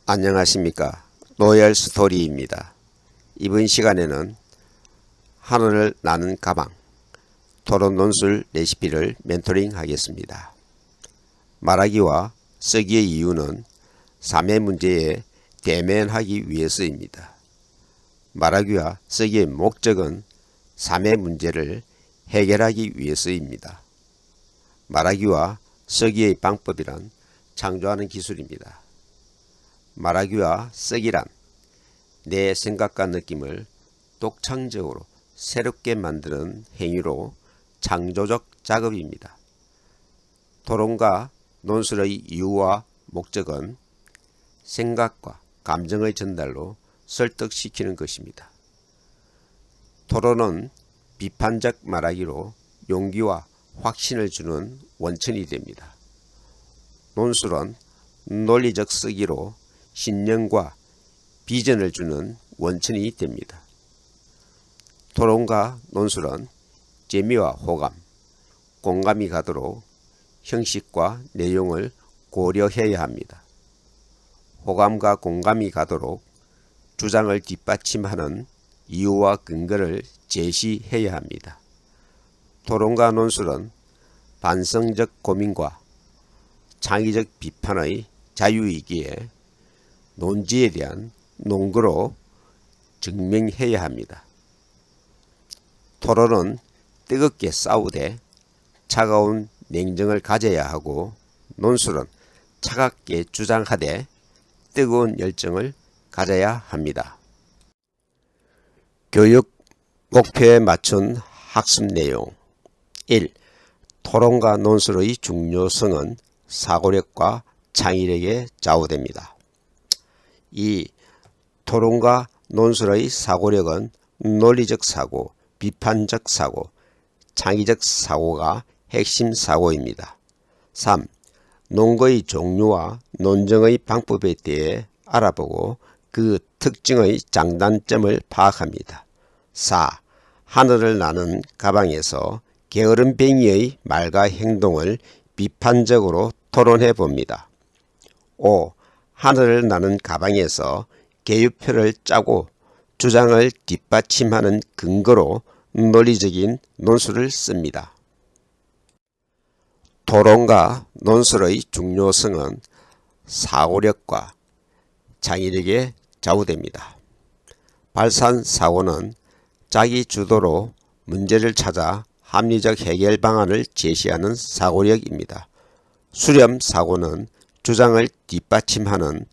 안녕하십니까. 로열 스토리입니다. 이번 시간에는 하늘을 나는 가방, 토론 논술 레시피를 멘토링 하겠습니다. 말하기와 쓰기의 이유는 3회 문제에 대면하기 위해서입니다. 말하기와 쓰기의 목적은 3회 문제를 해결하기 위해서입니다. 말하기와 쓰기의 방법이란 창조하는 기술입니다. 말하기와 쓰기란 내 생각과 느낌을 독창적으로 새롭게 만드는 행위로 창조적 작업입니다. 토론과 논술의 이유와 목적은 생각과 감정의 전달로 설득시키는 것입니다. 토론은 비판적 말하기로 용기와 확신을 주는 원천이 됩니다. 논술은 논리적 쓰기로 신념과 비전을 주는 원천이 됩니다. 토론과 논술은 재미와 호감, 공감이 가도록 형식과 내용을 고려해야 합니다. 호감과 공감이 가도록 주장을 뒷받침하는 이유와 근거를 제시해야 합니다. 토론과 논술은 반성적 고민과 창의적 비판의 자유이기에 논지에 대한 논거로 증명해야 합니다. 토론은 뜨겁게 싸우되 차가운 냉정을 가져야 하고, 논술은 차갑게 주장하되 뜨거운 열정을 가져야 합니다. 교육 목표에 맞춘 학습 내용 1. 토론과 논술의 중요성은 사고력과 창의력에 좌우됩니다. 2. 토론과 논술의 사고력은 논리적 사고, 비판적 사고, 창의적 사고가 핵심 사고입니다. 3. 논거의 종류와 논증의 방법에 대해 알아보고 그 특징의 장단점을 파악합니다. 4. 하늘을 나는 가방에서 게으름뱅이의 말과 행동을 비판적으로 토론해 봅니다. 5. 하늘을 나는 가방에서 계유표를 짜고 주장을 뒷받침하는 근거로 논리적인 논술을 씁니다. 토론과 논술의 중요성은 사고력과 창의력에 좌우됩니다. 발산사고는 자기 주도로 문제를 찾아 합리적 해결 방안을 제시하는 사고력입니다. 수렴사고는 주장을 뒷받침하는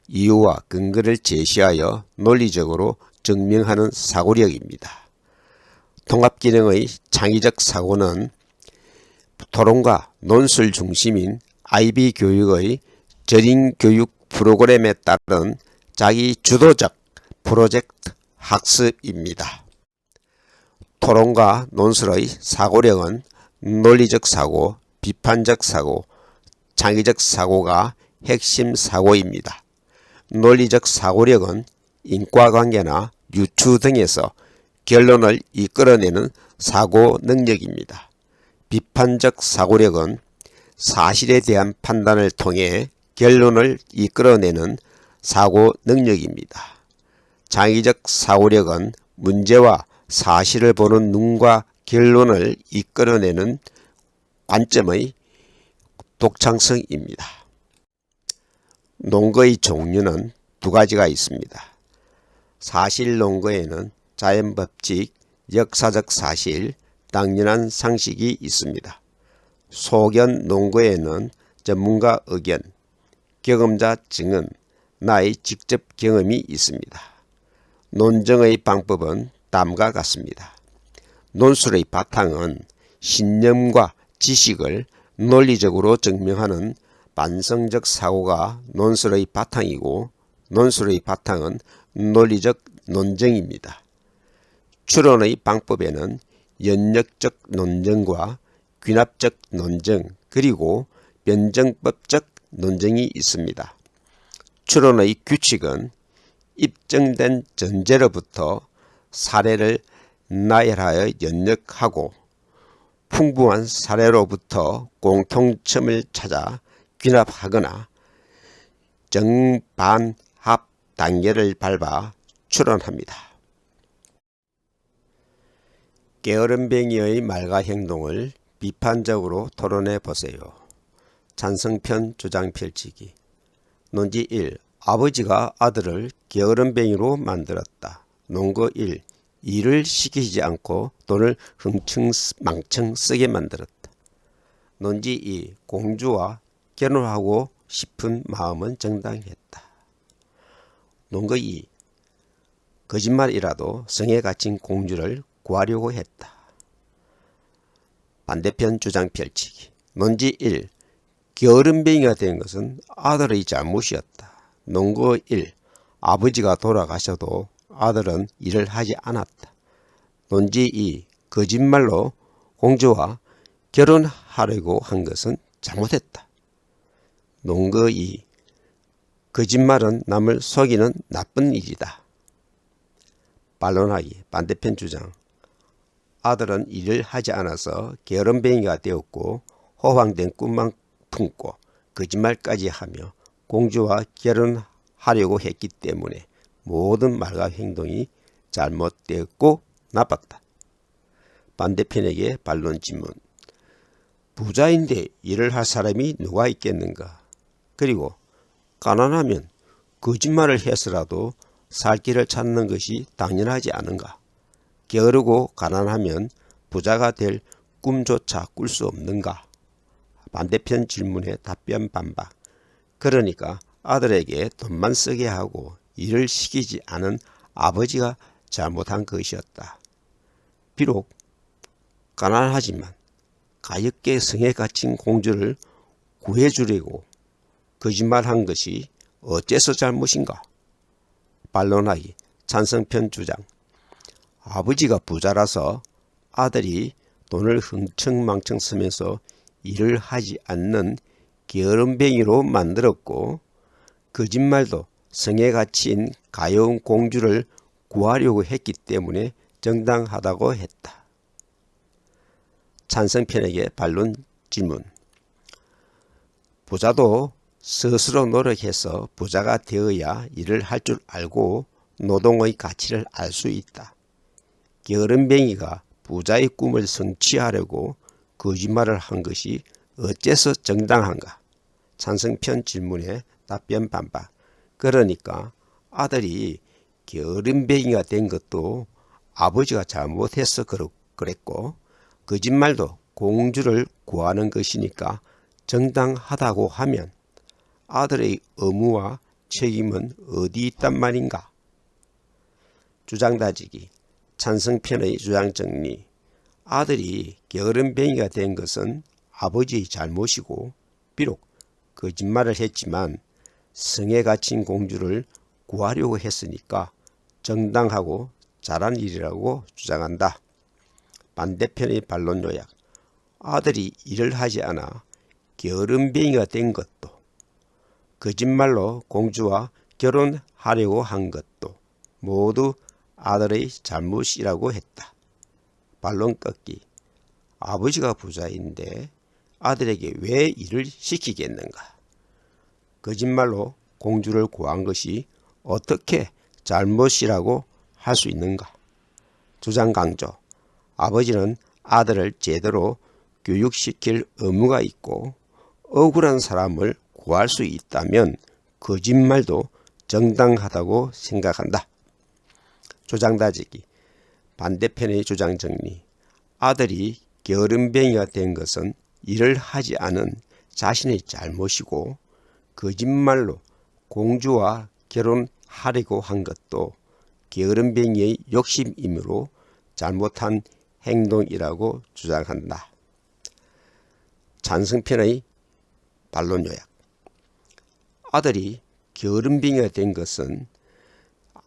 이유와 근거를 제시하여 논리적으로 증명하는 사고력입니다. 통합기능의 창의적 사고는 토론과 논술 중심인 IB 교육의 저링 교육 프로그램에 따른 자기 주도적 프로젝트 학습입니다. 토론과 논술의 사고력은 논리적 사고, 비판적 사고, 창의적 사고가 핵심 사고입니다. 논리적 사고력은 인과관계나 유추 등에서 결론을 이끌어내는 사고 능력입니다. 비판적 사고력은 사실에 대한 판단을 통해 결론을 이끌어내는 사고 능력입니다. 창의적 사고력은 문제와 사실을 보는 눈과 결론을 이끌어내는 관점의 독창성입니다. 논거의 종류는 두 가지가 있습니다. 사실 논거에는 자연법칙, 역사적 사실, 당연한 상식이 있습니다. 소견 논거에는 전문가 의견, 경험자 증언, 나의 직접 경험이 있습니다. 논증의 방법은 다음과 같습니다. 논술의 바탕은 신념과 지식을 논리적으로 증명하는 반성적 사고가 논술의 바탕이고, 논술의 바탕은 논리적 논증입니다. 추론의 방법에는 연역적 논증과 귀납적 논증, 그리고 변정법적 논증이 있습니다. 추론의 규칙은 입증된 전제로부터 사례를 나열하여 연역하고 풍부한 사례로부터 공통점을 찾아 귀납하거나 정반합 단계를 밟아 출원합니다. 게으름뱅이의 말과 행동을 비판적으로 토론해 보세요. 찬성편 주장 펼치기. 논지 1. 아버지가 아들을 게으름뱅이로 만들었다. 논거 1. 일을 시키지 않고 돈을 흥청망청 쓰게 만들었다. 논지 2. 공주와 결혼하고 싶은 마음은 정당했다. 논거 2. 거짓말이라도 성에 갇힌 공주를 구하려고 했다. 반대편 주장 펼치기. 논지 1. 게으름뱅이가 된 것은 아들의 잘못이었다. 논거 1. 아버지가 돌아가셔도 아들은 일을 하지 않았다. 논지 2. 거짓말로 공주와 결혼하려고 한 것은 잘못했다. 논거 2. 거짓말은 남을 속이는 나쁜 일이다. 반론하기. 반대편 주장. 아들은 일을 하지 않아서 게으름뱅이가 되었고 호황된 꿈만 품고 거짓말까지 하며 공주와 결혼하려고 했기 때문에 모든 말과 행동이 잘못되었고 나빴다. 반대편에게 반론 질문. 부자인데 일을 할 사람이 누가 있겠는가? 그리고 가난하면 거짓말을 해서라도 살 길을 찾는 것이 당연하지 않은가? 게으르고 가난하면 부자가 될 꿈조차 꿀 수 없는가? 반대편 질문에 답변 반박. 그러니까 아들에게 돈만 쓰게 하고 일을 시키지 않은 아버지가 잘못한 것이었다. 비록 가난하지만 가엾게 성에 갇힌 공주를 구해주려고 거짓말한 것이 어째서 잘못인가? 반론하기. 찬성편 주장. 아버지가 부자라서 아들이 돈을 흥청망청 쓰면서 일을 하지 않는 게으름뱅이로 만들었고 거짓말도 성에 갇힌 가여운 공주를 구하려고 했기 때문에 정당하다고 했다. 찬성편에게 반론 질문. 부자도 스스로 노력해서 부자가 되어야 일을 할 줄 알고 노동의 가치를 알 수 있다. 게으름뱅이가 부자의 꿈을 성취하려고 거짓말을 한 것이 어째서 정당한가? 찬성편 질문에 답변 반박. 그러니까 아들이 게으름뱅이가 된 것도 아버지가 잘못해서 그랬고 거짓말도 공주를 구하는 것이니까 정당하다고 하면 아들의 의무와 책임은 어디 있단 말인가? 주장 다지기. 찬성편의 주장 정리. 아들이 게으름뱅이가 된 것은 아버지의 잘못이고 비록 거짓말을 했지만 성에 갇힌 공주를 구하려고 했으니까 정당하고 잘한 일이라고 주장한다. 반대편의 반론 요약. 아들이 일을 하지 않아 게으름뱅이가 된 것도 거짓말로 공주와 결혼하려고 한 것도 모두 아들의 잘못이라고 했다. 반론 꺾기. 아버지가 부자인데 아들에게 왜 일을 시키겠는가? 거짓말로 공주를 구한 것이 어떻게 잘못이라고 할 수 있는가? 주장 강조. 아버지는 아들을 제대로 교육시킬 의무가 있고 억울한 사람을 구할 수 있다면 거짓말도 정당하다고 생각한다. 주장 다지기. 반대편의 주장 정리. 아들이 게으름뱅이가 된 것은 일을 하지 않은 자신의 잘못이고 거짓말로 공주와 결혼하려고 한 것도 게으름뱅이의 욕심이므로 잘못한 행동이라고 주장한다. 찬성편의 반론 요약. 아들이 게으름뱅이가 된 것은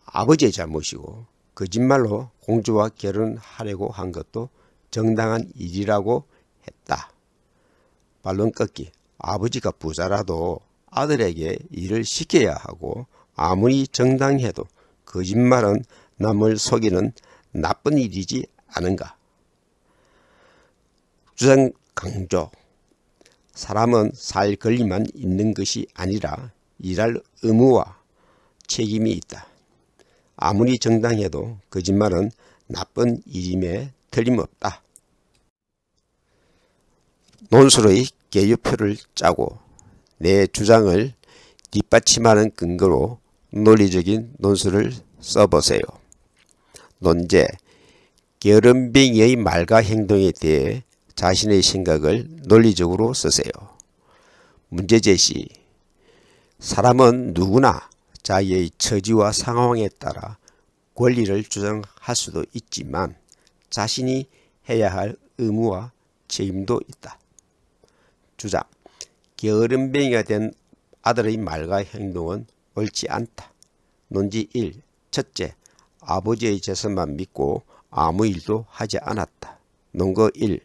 아버지의 잘못이고 거짓말로 공주와 결혼하려고 한 것도 정당한 일이라고 했다. 반론 꺾기. 아버지가 부자라도 아들에게 일을 시켜야 하고 아무리 정당해도 거짓말은 남을 속이는 나쁜 일이지 않은가? 주장 강조. 사람은 살 권리만 있는 것이 아니라 일할 의무와 책임이 있다. 아무리 정당해도 거짓말은 나쁜 일임에 틀림없다. 논술의 개요표를 짜고 내 주장을 뒷받침하는 근거로 논리적인 논술을 써보세요. 논제, 게으름뱅이의 말과 행동에 대해 자신의 생각을 논리적으로 쓰세요. 문제 제시, 사람은 누구나 자기의 처지와 상황에 따라 권리를 주장할 수도 있지만 자신이 해야 할 의무와 책임도 있다. 주장, 게으름뱅이가 된 아들의 말과 행동은 옳지 않다. 논지 1. 첫째, 아버지의 재산만 믿고 아무 일도 하지 않았다. 논거 1.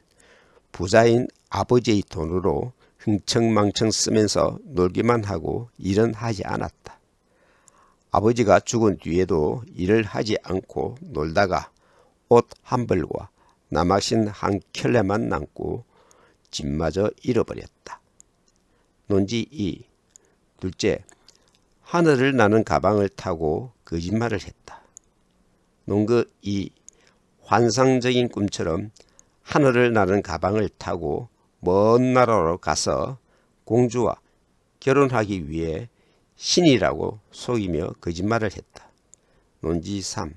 부자인 아버지의 돈으로 흥청망청 쓰면서 놀기만 하고 일은 하지 않았다. 아버지가 죽은 뒤에도 일을 하지 않고 놀다가 옷 한 벌과 남학신 한 켤레만 남고 집마저 잃어버렸다. 논지 2. 둘째, 하늘을 나는 가방을 타고 거짓말을 했다. 논거 2. 환상적인 꿈처럼 하늘을 나는 가방을 타고 먼 나라로 가서 공주와 결혼하기 위해 신이라고 속이며 거짓말을 했다. 논지 3.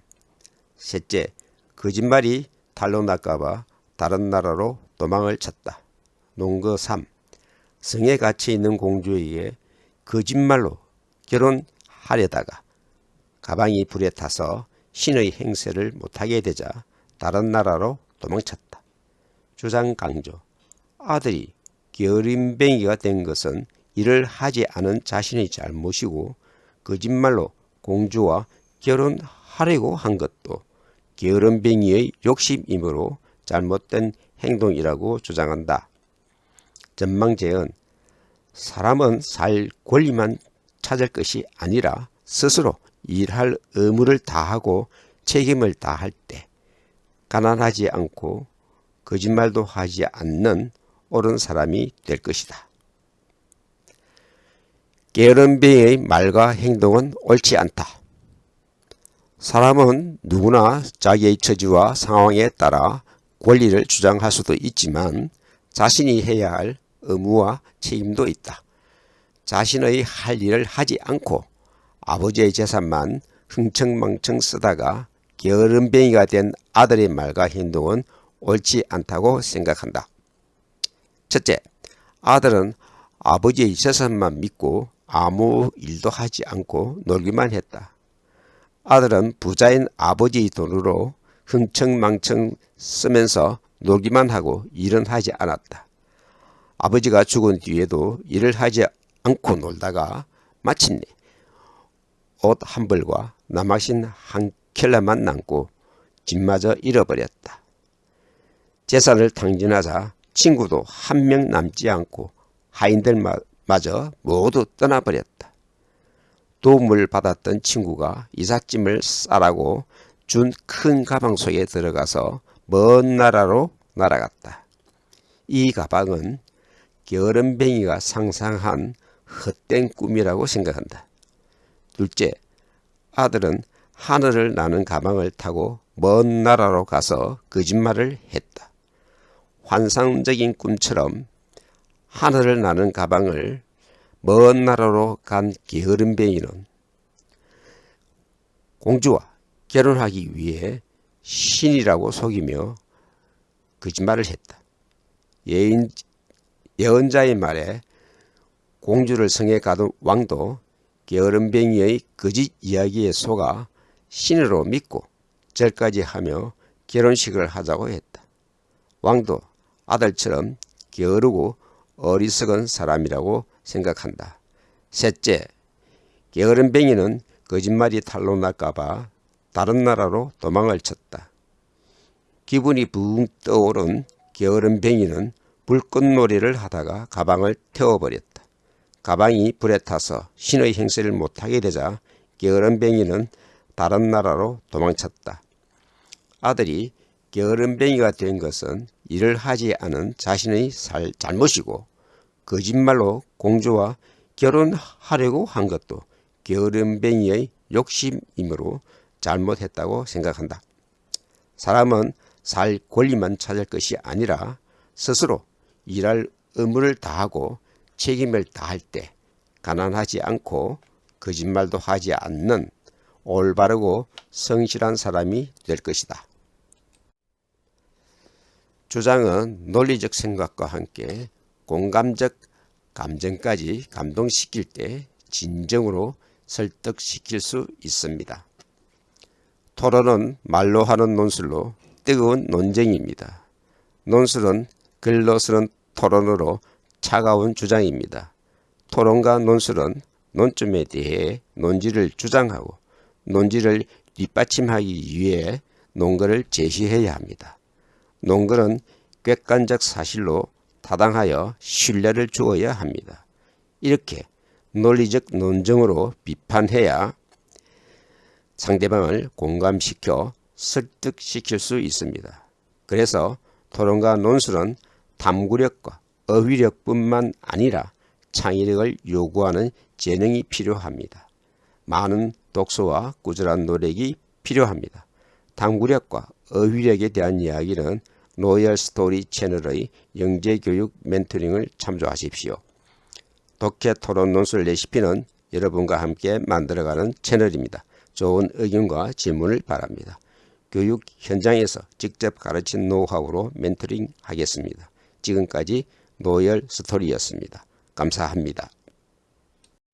셋째, 거짓말이 탈로 날까봐 다른 나라로 도망을 쳤다. 논거 3. 성에 갇혀 있는 공주에게 거짓말로 결혼하려다가 가방이 불에 타서 신의 행세를 못하게 되자 다른 나라로 도망쳤다. 주장 강조, 아들이 게으름뱅이가 된 것은 일을 하지 않은 자신의 잘못이고 거짓말로 공주와 결혼하려고 한 것도 게으름뱅이의 욕심이므로 잘못된 행동이라고 주장한다. 전망제은 사람은 살 권리만 찾을 것이 아니라 스스로 일할 의무를 다하고 책임을 다할 때 가난하지 않고 거짓말도 하지 않는 옳은 사람이 될 것이다. 게으름뱅이의 말과 행동은 옳지 않다. 사람은 누구나 자기의 처지와 상황에 따라 권리를 주장할 수도 있지만 자신이 해야 할 의무와 책임도 있다. 자신의 할 일을 하지 않고 아버지의 재산만 흥청망청 쓰다가 게으름뱅이가 된 아들의 말과 행동은 옳지 않다고 생각한다. 첫째, 아들은 아버지의 재산만 믿고 아무 일도 하지 않고 놀기만 했다. 아들은 부자인 아버지의 돈으로 흥청망청 쓰면서 놀기만 하고 일은 하지 않았다. 아버지가 죽은 뒤에도 일을 하지 않고 놀다가 마침내 옷 한 벌과 남학신 한 켤레만 남고 집마저 잃어버렸다. 재산을 탕진하자 친구도 한 명 남지 않고 하인들마저 모두 떠나버렸다. 도움을 받았던 친구가 이삿짐을 싸라고 준 큰 가방 속에 들어가서 먼 나라로 날아갔다. 이 가방은 게으름뱅이가 상상한 헛된 꿈이라고 생각한다. 둘째, 아들은 하늘을 나는 가방을 타고 먼 나라로 가서 거짓말을 했다. 환상적인 꿈처럼 하늘을 나는 가방을 먼 나라로 간 게으름뱅이는 공주와 결혼하기 위해 신이라고 속이며 거짓말을 했다. 예언자의 말에 공주를 성에 가둔 왕도 게으름뱅이의 거짓 이야기에 속아 신으로 믿고 절까지 하며 결혼식을 하자고 했다. 왕도 아들처럼 게으르고 어리석은 사람이라고 생각한다. 셋째, 게으름뱅이는 거짓말이 탈로 날까봐 다른 나라로 도망을 쳤다. 기분이 붕 떠오른 게으름뱅이는 불꽃놀이를 하다가 가방을 태워버렸다. 가방이 불에 타서 신의 행세를 못하게 되자 게으름뱅이는 다른 나라로 도망쳤다. 아들이 게으름뱅이가 된 것은 일을 하지 않은 자신의 잘못이고 거짓말로 공주와 결혼하려고 한 것도 게으름뱅이의 욕심이므로 잘못했다고 생각한다. 사람은 살 권리만 찾을 것이 아니라 스스로 일할 의무를 다하고 책임을 다할 때 가난하지 않고 거짓말도 하지 않는 올바르고 성실한 사람이 될 것이다. 주장은 논리적 생각과 함께 공감적 감정까지 감동시킬 때 진정으로 설득시킬 수 있습니다. 토론은 말로 하는 논술로 뜨거운 논쟁입니다. 논술은 글로 쓰는 토론으로 차가운 주장입니다. 토론과 논술은 논점에 대해 논지를 주장하고 논지를 뒷받침하기 위해 논거를 제시해야 합니다. 논거는 객관적 사실로 타당하여 신뢰를 주어야 합니다. 이렇게 논리적 논증으로 비판해야 상대방을 공감시켜 설득시킬 수 있습니다. 그래서 토론과 논술은 탐구력과 어휘력뿐만 아니라 창의력을 요구하는 재능이 필요합니다. 많은 독서와 꾸준한 노력이 필요합니다. 탐구력과 어휘력에 대한 이야기는 로열 스토리 채널의 영재교육 멘토링을 참조하십시오. 독해 토론 논술 레시피는 여러분과 함께 만들어가는 채널입니다. 좋은 의견과 질문을 바랍니다. 교육 현장에서 직접 가르친 노하우로 멘토링 하겠습니다. 지금까지 로열 스토리였습니다. 감사합니다.